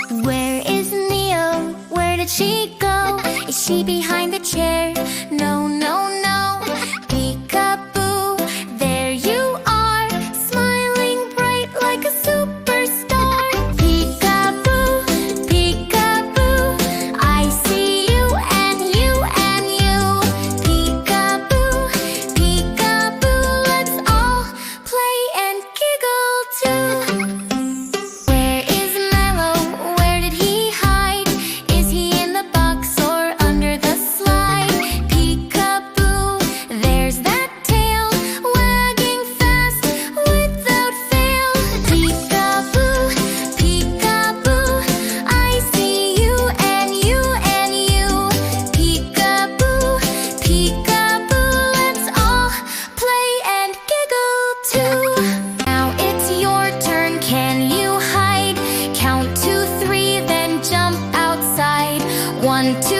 Where is Neo? Where did she go? Is she behind the chair? No, no, no. Peekaboo, there you are, smiling bright like a superstar. Peekaboo, peekaboo, I see you and you and you. Peekaboo, peekaboo, let's all play and giggle too. Where is Milo? Where did he hide? Is he in the box or under the slide? Peekaboo, there's that tail, wagging fast without fail. Peekaboo, peekaboo, I see you and you and you. Peekaboo, peekaboo, let's all play and giggle too. Now it's your turn, can you hide? Count to 3, then jump outside. 1, 2